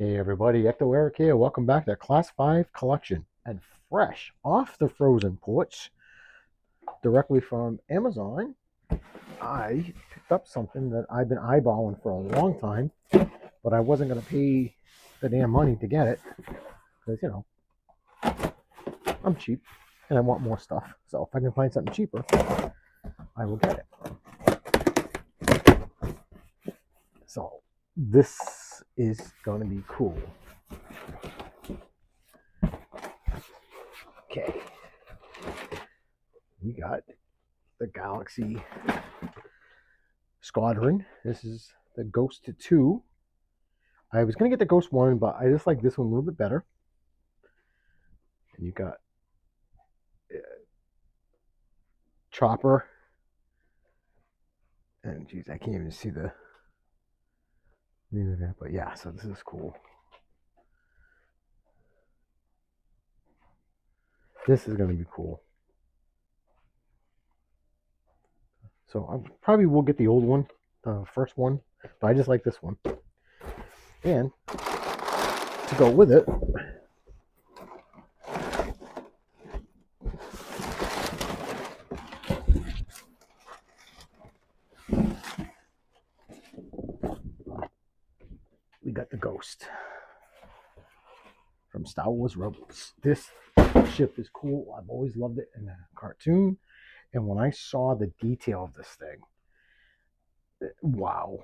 Hey everybody, Ecto Eric here. Welcome back to Class 5 Collection. And fresh off the frozen porch, directly from Amazon, I picked up something that I've been eyeballing for a long time, but I wasn't going to pay the damn money to get it because, I'm cheap and I want more stuff. So if I can find something cheaper, I will get it. So this is going to be cool. Okay. We got the Galaxy Squadron. This is the Ghost 2. I was going to get the Ghost 1, but I just like this one a little bit better. And you got Chopper. And geez, I can't even see the name of that, but yeah, so this is cool. This is going to be cool. So I probably will get the old one, the first one, but I just like this one. And to go with it, we got the Ghost from Star Wars Rebels. This ship is cool. I've always loved it in a cartoon. And when I saw the detail of this thing, wow.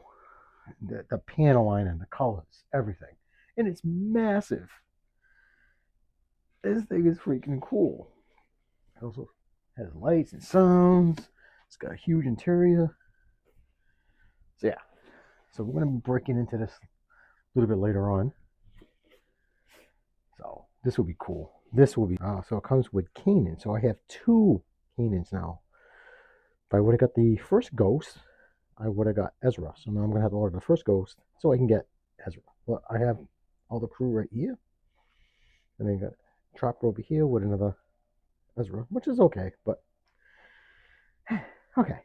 The panel line and the colors, everything. And it's massive. This thing is freaking cool. It also has lights and sounds. It's got a huge interior. So yeah. So we're going to be breaking into this a little bit later on. So this will be cool. This will be, so it comes with Kanan. So I have two Kanans now. If I would have got the first Ghost, I would have got Ezra. So now I'm going to have to order the first Ghost so I can get Ezra. But I have all the crew right here. And then you got Chopper over here with another Ezra, which is okay. But, okay.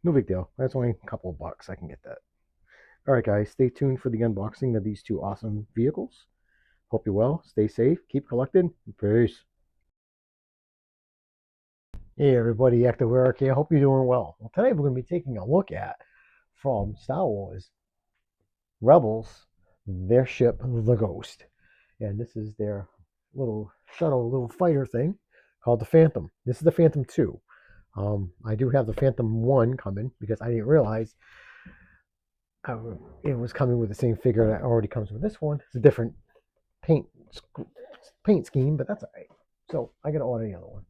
No big deal. That's only a couple of bucks. I can get that. All right, guys. Stay tuned for the unboxing of these two awesome vehicles. Hope you're well. Stay safe. Keep collecting. Peace. Hey, everybody. Ecto Eric here. Hope you're doing well. Well, today we're going to be taking a look at, from Star Wars Rebels, their ship, the Ghost. And this is their little shuttle, little fighter thing called the Phantom. This is the Phantom 2. I do have the Phantom 1 coming because I didn't realize it was coming with the same figure that already comes with this one. It's a different paint scheme, but that's all right. So I got to order the other one.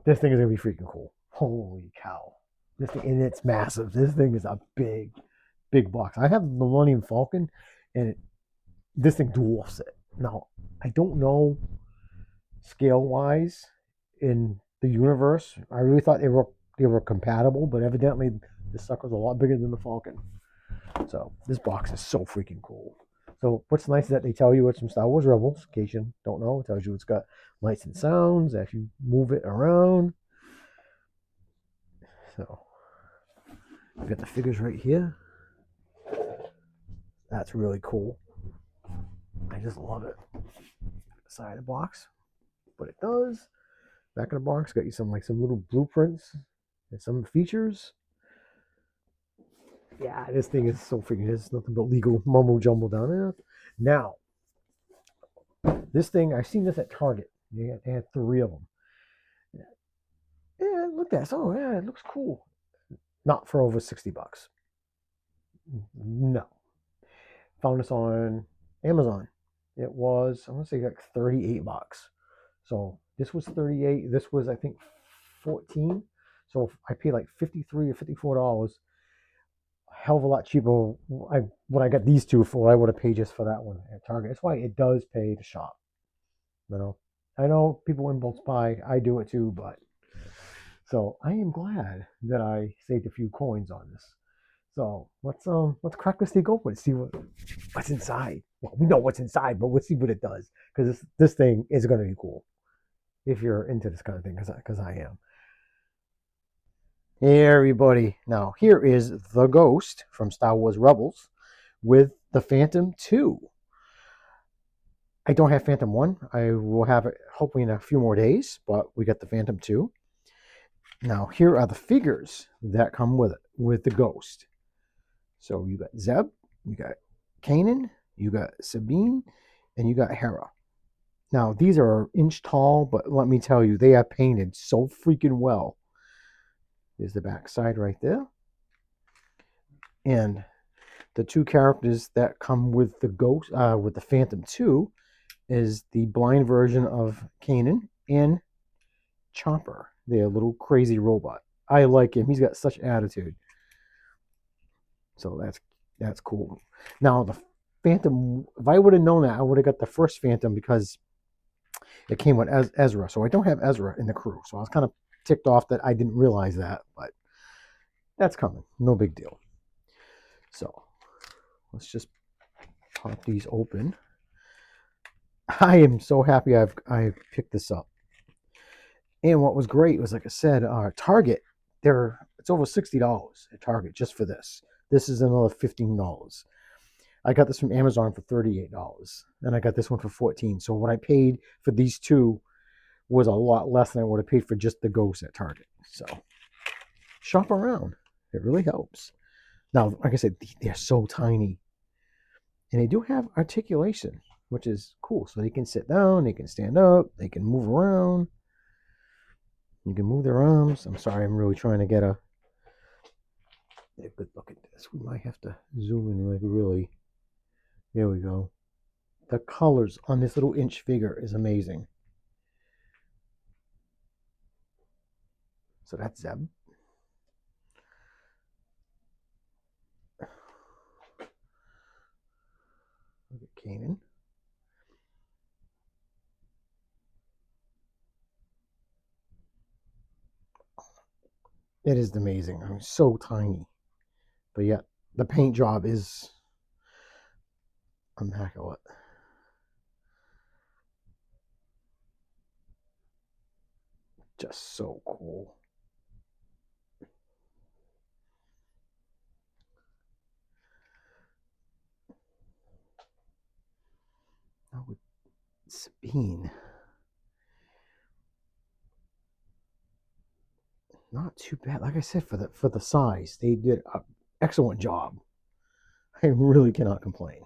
This thing is going to be freaking cool. Holy cow. This thing, and it's massive. This thing is a big, big box. I have the Millennium Falcon, and this thing dwarfs it. Now, I don't know scale-wise in the universe. I really thought they were compatible, but evidently this sucker's a lot bigger than the Falcon. So this box is so freaking cool. So what's nice is that they tell you it's from Star Wars Rebels. In case you don't know, it tells you it's got lights and sounds if you move it around. So you got the figures right here. That's really cool. I just love it. Side of the box, but it does. Back of the box got you some little blueprints and some features. Yeah, this thing is so freaking. It's nothing but legal mumbo jumbo down there. Now, this thing I've seen this at Target. They had 3 of them. Yeah, look at this. Oh yeah, it looks cool. Not for over $60. No. Found this on Amazon. It was, I want to say, like $38. So this was 38. This was, I think, 14. So I paid like $53 or $54. A hell of a lot cheaper. When I got these two for, I would have paid just for that one at Target. That's why it does pay to shop. I know people impulse buy. I do it too, but so I am glad that I saved a few coins on this. So let's crack this thing open and see what's inside. Well, we know what's inside, but let's see what it does, because this thing is going to be cool if you're into this kind of thing, because I am. Hey everybody, now here is the Ghost from Star Wars Rebels with the Phantom 2. I don't have Phantom 1. I will have it hopefully in a few more days, but we got the Phantom 2. Now, here are the figures that come with it, with the Ghost. So you got Zeb, you got Kanan, you got Sabine, and you got Hera. Now, these are an inch tall, but let me tell you, they are painted so freaking well. There's the back side right there. And the two characters that come with the Ghost, with the Phantom 2, is the blind version of Kanan and Chopper, their little crazy robot. I like him. He's got such attitude. So that's cool. Now the Phantom, if I would have known that, I would have got the first Phantom because it came with Ezra. So I don't have Ezra in the crew. So I was kind of ticked off that I didn't realize that, but that's coming. No big deal. So let's just pop these open. I am so happy I picked this up. And what was great was, like I said, Target, it's over $60 at Target just for this. This is another $15. I got this from Amazon for $38, and I got this one for $14. So what I paid for these two was a lot less than I would have paid for just the Ghost at Target. So shop around. It really helps. Now, like I said, they're so tiny. And they do have articulation, which is cool. So they can sit down, they can stand up, they can move around. You can move their arms. I'm sorry, I'm really trying to get a good look at this. We might have to zoom in like really. There we go. The colors on this little inch figure is amazing. So that's Zeb. Look at Kanan. It is amazing. I mean, so tiny. But yet, the paint job is immaculate. Just so cool. Now with Sabine, not too bad. Like I said, for the size, they did an excellent job. I really cannot complain.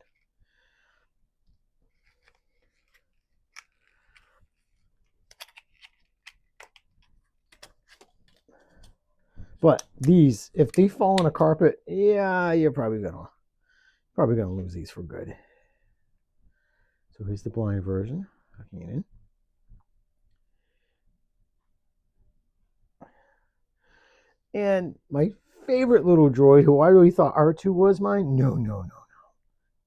But these, if they fall on a carpet, yeah, you're probably gonna lose these for good. So here's the blind version of Kanan. And my favorite little droid, who I really thought R2 was mine, no.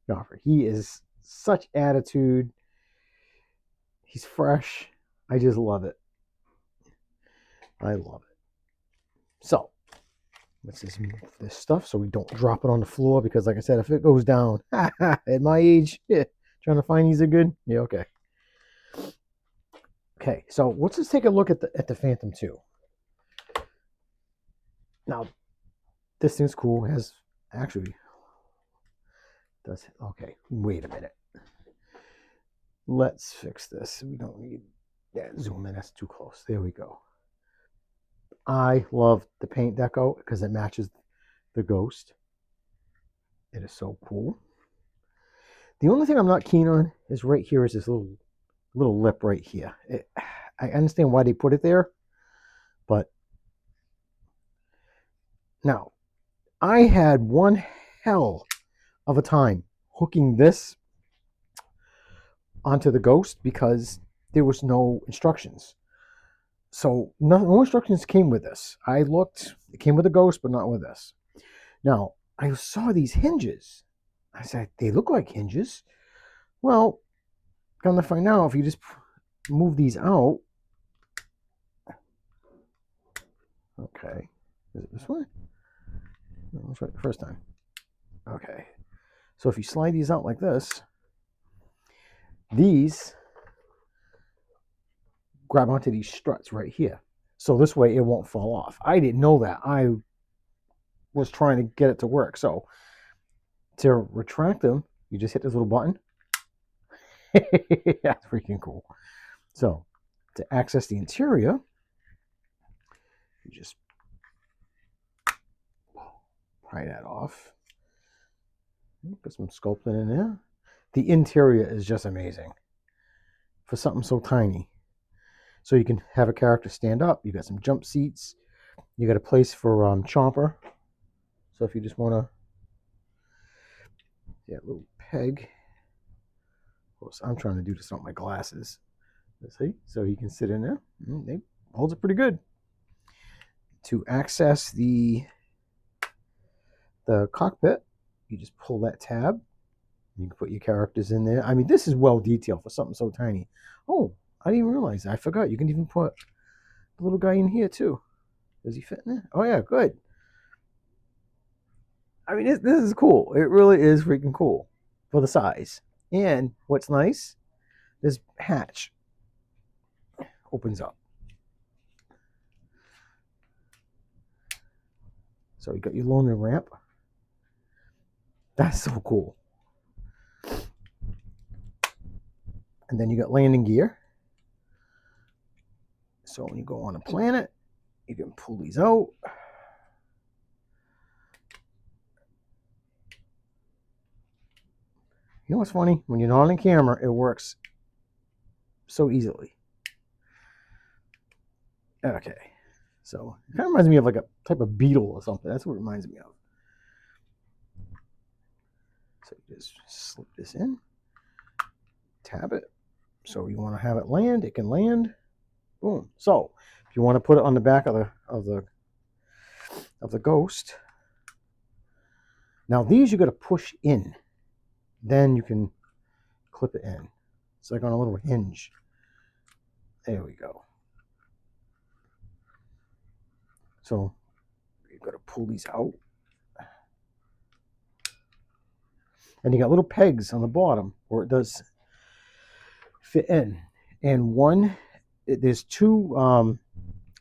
Joffrey. He is such attitude. He's fresh. I just love it. I love it. So let's just move this stuff so we don't drop it on the floor, because like I said, if it goes down at my age, trying to find these are good. Yeah, okay. Okay, so let's just take a look at the Phantom 2. Now, this thing's cool. It has actually does okay. Wait a minute. Let's fix this. We don't need that zoom in. That's too close. There we go. I love the paint deco because it matches the Ghost. It is so cool. The only thing I'm not keen on is right here is this little lip right here. I understand why they put it there, but now I had one hell of a time hooking this onto the Ghost because there was no instructions. So no instructions came with this. I looked, it came with the Ghost, but not with this. Now, I saw these hinges. I said, they look like hinges. Well, come to find out, if you just move these out. Okay. Is it this way? No, let's try it the first time. Okay. So if you slide these out like this, these grab onto these struts right here. So this way it won't fall off. I didn't know that. I was trying to get it to work. So to retract them, you just hit this little button That's freaking cool. So to access the interior, you just pry that off. Put some sculpting in there. The interior is just amazing for something so tiny. So you can have a character stand up. You got some jump seats. You got a place for Chomper. So if you just want to, yeah, little peg. Of course, I'm trying to do this on my glasses. Let's see. So he can sit in there. They holds it pretty good. To access the cockpit, you just pull that tab. You can put your characters in there. I mean, this is well detailed for something so tiny. Oh, I didn't even realize that. I forgot. You can even put the little guy in here too. Does he fit in there? Oh yeah, good. I mean, this is cool. It really is freaking cool for the size. And what's nice, this hatch opens up. So you got your loading ramp. That's so cool. And then you got landing gear. So when you go on a planet, you can pull these out. You know what's funny? When you're not on camera, it works so easily. Okay. So it kind of reminds me of like a type of beetle or something. That's what it reminds me of. So you just slip this in, tab it. So you want to have it land, it can land. Boom. So if you want to put it on the back of the Ghost, now these you got to push in. Then you can clip it in. It's like on a little hinge. There we go. So you've got to pull these out. And you got little pegs on the bottom where it does fit in. And there's two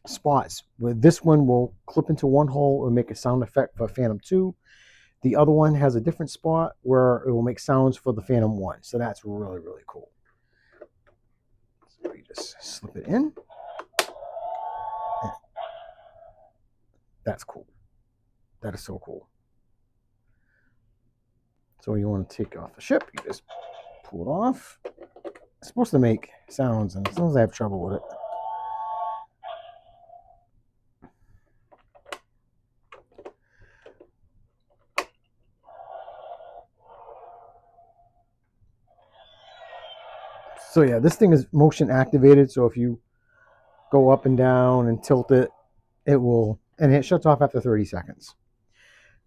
spots where this one will clip into one hole and make a sound effect for Phantom 2. The other one has a different spot where it will make sounds for the Phantom 1. So that's really, really cool. So you just slip it in. That's cool. That is so cool. So when you want to take off the ship, you just pull it off. It's supposed to make sounds, and sometimes I have trouble with it. So yeah, this thing is motion activated. So if you go up and down and tilt it, it will, and it shuts off after 30 seconds.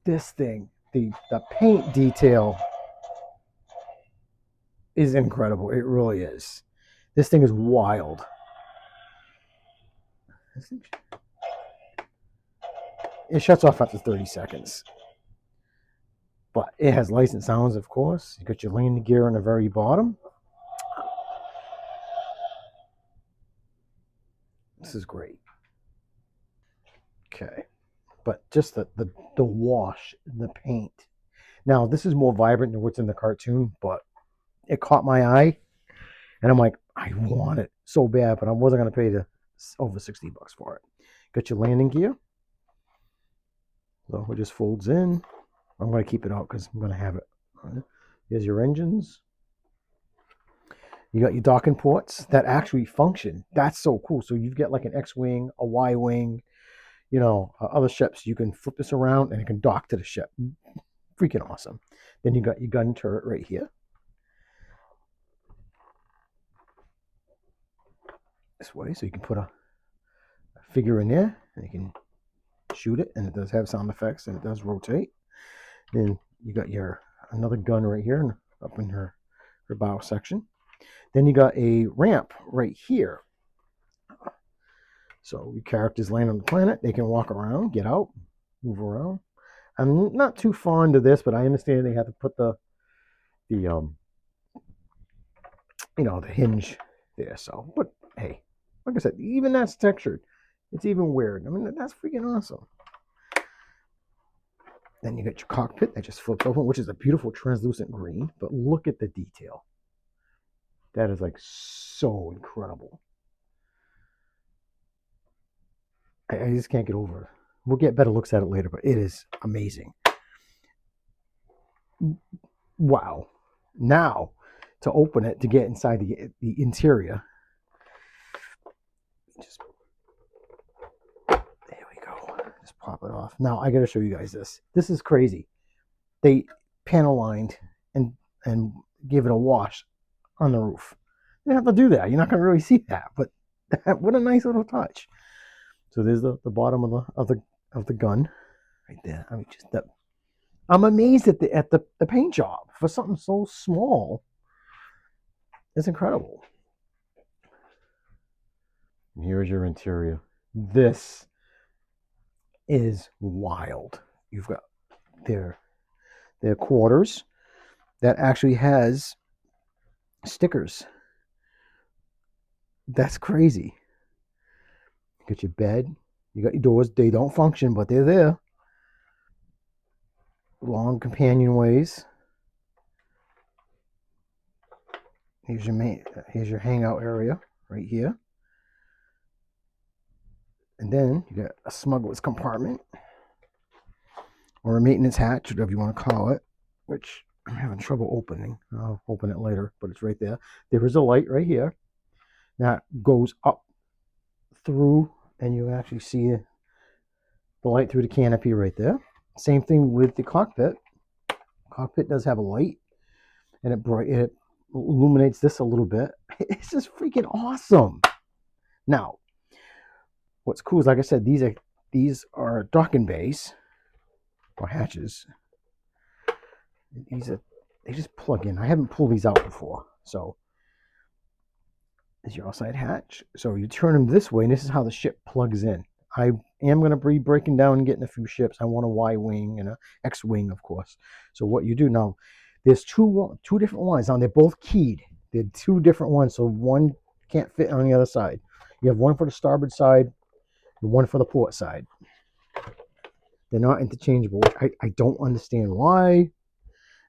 This thing, the paint detail is incredible. It really is. This thing is wild. It shuts off after 30 seconds. But it has licensed sounds, of course. You got your landing gear on the very bottom. This is great. Okay. But just the wash, the paint. Now, this is more vibrant than what's in the cartoon, but it caught my eye. And I'm like, I want it so bad, but I wasn't going to pay over $60 for it. Got your landing gear. So it just folds in. I'm going to keep it out because I'm going to have it. Here's your engines. You got your docking ports that actually function. That's so cool. So you've got like an X-Wing, a Y-Wing, other ships. You can flip this around and it can dock to the ship. Freaking awesome. Then you got your gun turret right here. This way, so you can put a figure in there and you can shoot it, and it does have sound effects and it does rotate. Then you got another gun right here up in her bow section. Then you got a ramp right here. So your characters land on the planet, they can walk around, get out, move around. I'm not too fond of this, but I understand they have to put the hinge there. So, but hey, like I said, even that's textured. It's even weird. I mean, that's freaking awesome. Then you got your cockpit that just flips open, which is a beautiful translucent green. But look at the detail. That is like so incredible. I just can't get over it. We'll get better looks at it later, but it is amazing. Wow. Now, to open it, to get inside the interior, just there we go. Just pop it off. Now I got to show you guys this. This is crazy. They panel lined and give it a wash on the roof. You don't have to do that. You're not going to really see that, but what a nice little touch. So there's the bottom of the gun right there. I mean, just that. I'm amazed at the paint job for something so small. It's incredible. And here's your interior. This is wild. You've got their quarters that actually has stickers. That's crazy. You got your bed. You got your doors. They don't function, but they're there. Long companionways. Here's your hangout area right here. And then you got a smuggler's compartment or a maintenance hatch, whatever you want to call it, which I'm having trouble opening. I'll open it later, but it's right there. There is a light right here that goes up through, and you actually see the light through the canopy right there. Same thing with the cockpit. Cockpit does have a light, and it illuminates this a little bit. It's just freaking awesome. Now, what's cool is, like I said, these are docking bays or hatches. They just plug in. I haven't pulled these out before, so is your outside hatch. So you turn them this way, and this is how the ship plugs in. I am going to be breaking down and getting a few ships. I want a Y-wing and a X-wing, of course. So what you do now, there's two different ones. Now they're both keyed. They're two different ones, so one can't fit on the other side. You have one for the starboard side and one for the port side. They're not interchangeable. I don't understand why.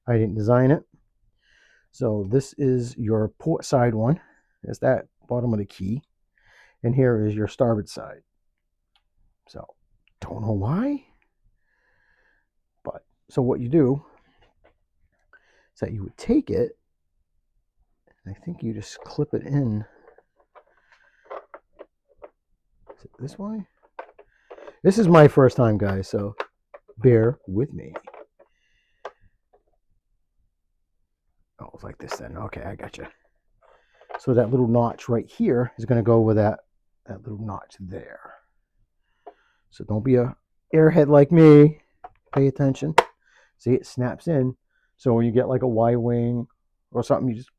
I didn't design it. So this is your port side one. There's that bottom of the key. And here is your starboard side. So, don't know why. But, so what you do is that you would take it, and I think you just clip it in. Is it this way? This is my first time, guys, so bear with me. Oh, it's like this then. Okay, I got you. So that little notch right here is going to go with that little notch there. So don't be a airhead like me. Pay attention. See, it snaps in. So when you get like a Y-wing or something, you just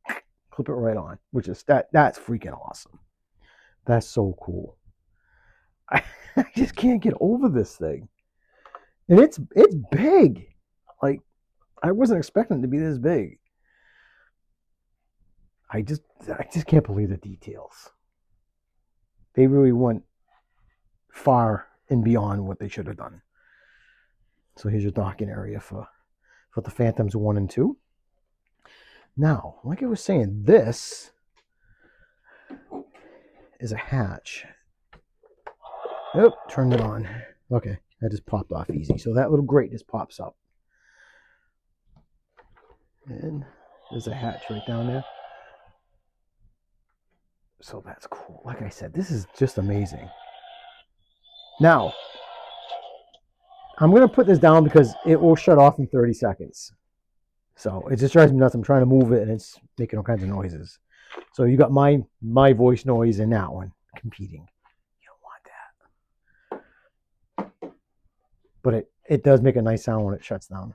clip it right on, which is that's freaking awesome. That's so cool. I just can't get over this thing. And it's big. Like, I wasn't expecting it to be this big. I just can't believe the details. They really went far and beyond what they should have done. So here's your docking area for the Phantoms 1 and 2. Now, like I was saying, this is a hatch. Oh, turned it on. Okay, that just popped off easy. So that little grate just pops up. And there's a hatch right down there. So that's cool. Like I said, this is just amazing. Now, I'm going to put this down because it will shut off in 30 seconds. So it just drives me nuts. I'm trying to move it and it's making all kinds of noises. So you got my voice noise and that one competing. You don't want that. But it does make a nice sound when it shuts down.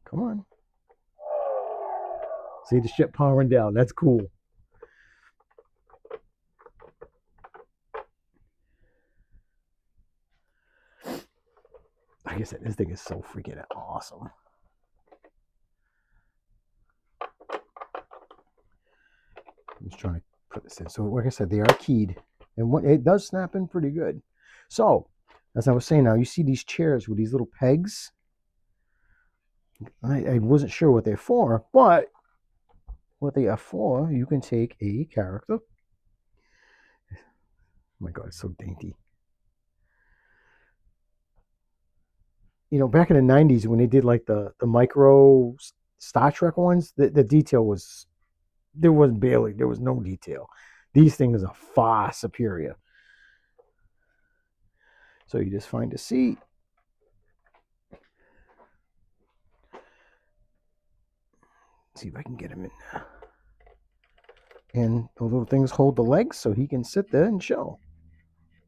Come on. See the ship powering down. That's cool. Like I said, this thing is so freaking awesome. I'm just trying to put this in. So like I said, they are keyed. And it does snap in pretty good. So, as I was saying, now you see these chairs with these little pegs. I wasn't sure what they're for, but what they are for, you can take a character. Oh my God, it's so dainty. You know, back in the 90s when they did like the micro Star Trek ones, the detail was, there was no detail. These things are far superior. So you just find a seat. See if I can get him in. And the little things hold the legs so he can sit there and chill.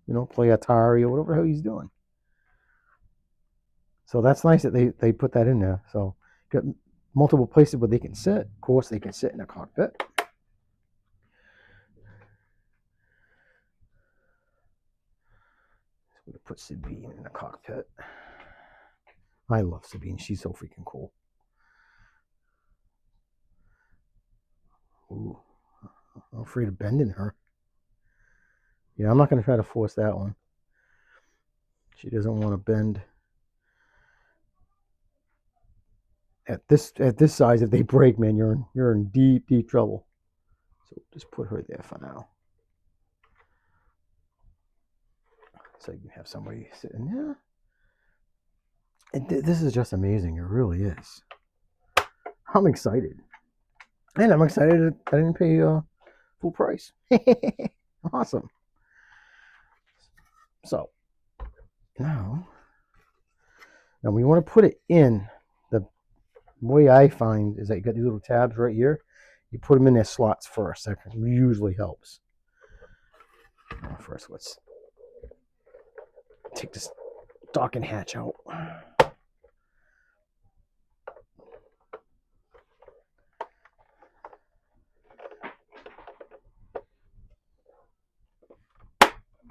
You know, play Atari or whatever the hell he's doing. So that's nice that they put that in there. So got multiple places where they can sit. Of course, they can sit in a cockpit. So we're gonna put Sabine in a cockpit. I love Sabine. She's so freaking cool. Ooh, I'm afraid of bending her. Yeah, I'm not gonna try to force that one. She doesn't want to bend. At this size, if they break, man, you're in deep trouble. So just put her there for now. So you can have somebody sitting there. And this is just amazing. It really is. I'm excited. And I'm excited that I didn't pay full price. Awesome. So now we want to put it in. The way I find is that you got these little tabs right here. You put them in their slots first. That usually helps. First, let's take this docking hatch out.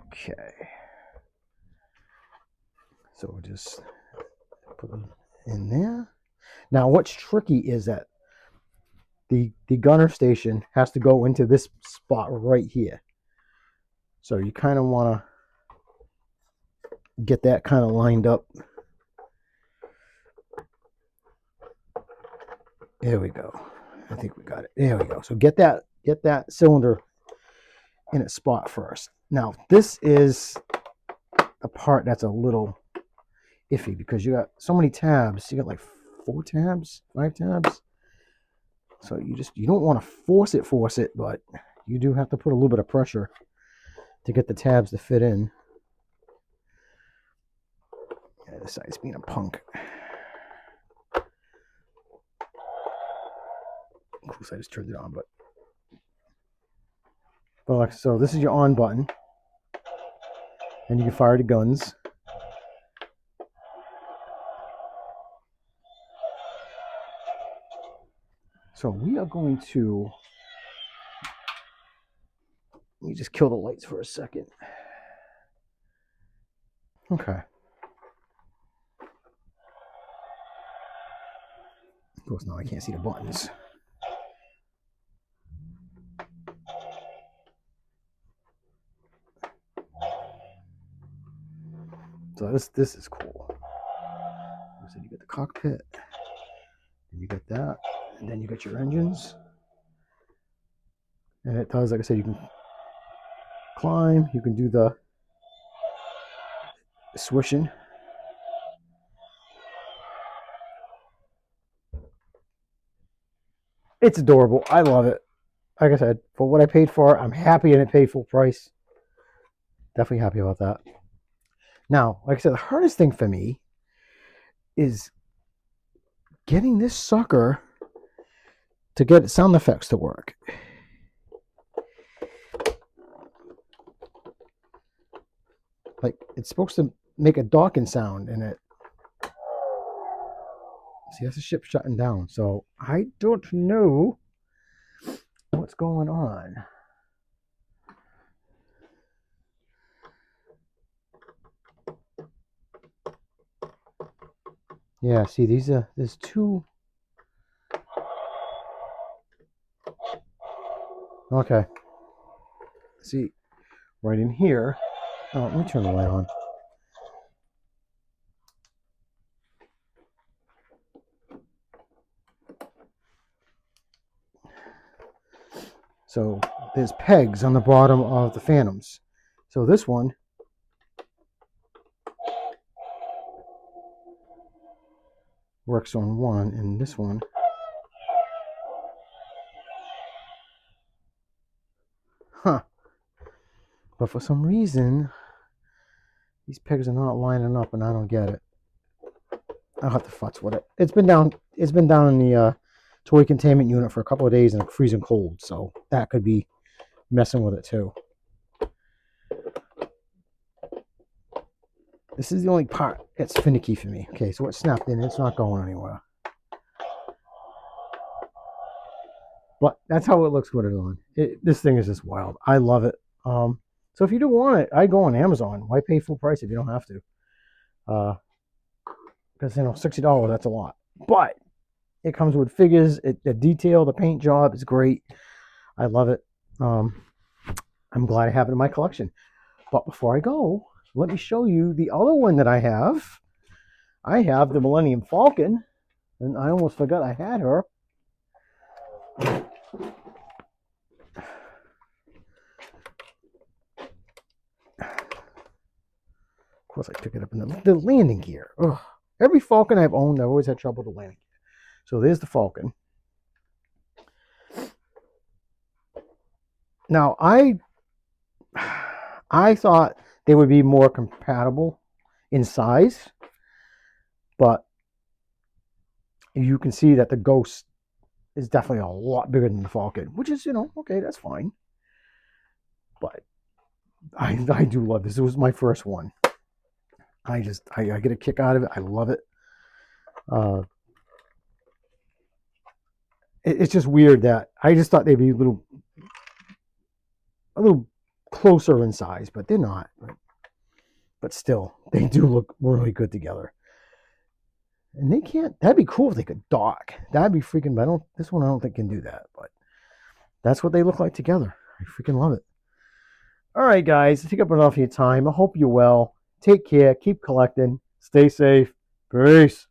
Okay. So we'll just put them in there. Now, what's tricky is that the gunner station has to go into this spot right here. So you kind of want to get that kind of lined up. There we go. I think we got it. There we go. So get that cylinder in its spot first. Now, this is a part that's a little iffy because you got so many tabs. You got like 4 tabs, 5 tabs. So you don't want to force it, but you do have to put a little bit of pressure to get the tabs to fit in. Yeah, this side's being a punk. Of course, I just turned it on, but so this is your on button, and you can fire the guns. So we are going to, let me just kill the lights for a second. Okay. Of course, now I can't see the buttons. So this is cool. So you get the cockpit, and you get that, and then you get your engines. And it does, like I said, you can climb, you can do the swishing. It's adorable. I love it. Like I said, for what I paid for, I'm happy and it paid full price. Definitely happy about that. Now, like I said, the hardest thing for me is getting this sucker to get sound effects to work. Like, it's supposed to make a docking sound, and it... See, that's the ship shutting down. So, I don't know what's going on. Yeah, see, there's 2... Okay. See, right in here. Oh, let me turn the light on. So there's pegs on the bottom of the Phantoms. So this one works on one, and this one but for some reason these pegs are not lining up, and I don't get it. I'll have to futz with it. It's been down in the toy containment unit for a couple of days and freezing cold, so that could be messing with it too. This is the only part that's finicky for me. Okay, so it's snapped in. It's not going anywhere. But that's how it looks with it on. This thing is just wild. I love it. So if you do want it, I go on Amazon. Why pay full price if you don't have to? Because, $60, that's a lot. But it comes with figures. The detail, the paint job is great. I love it. I'm glad I have it in my collection. But before I go, let me show you the other one that I have. I have the Millennium Falcon, and I almost forgot I had her. Of course, I took it up in the landing gear. Ugh. Every Falcon I've owned, I've always had trouble with the landing gear. So there's the Falcon. Now, I thought they would be more compatible in size, but you can see that the Ghost is definitely a lot bigger than the Falcon, which is, okay, that's fine. But I do love this. It was my first one. I get a kick out of it. I love it. It's just weird that I just thought they'd be a little closer in size, but they're not. But still, they do look really good together. And they can't. That'd be cool if they could dock. That'd be freaking. This one I don't think can do that, but that's what they look like together. I freaking love it. All right, guys, I take up enough of your time. I hope you're well. Take care. Keep collecting. Stay safe. Peace.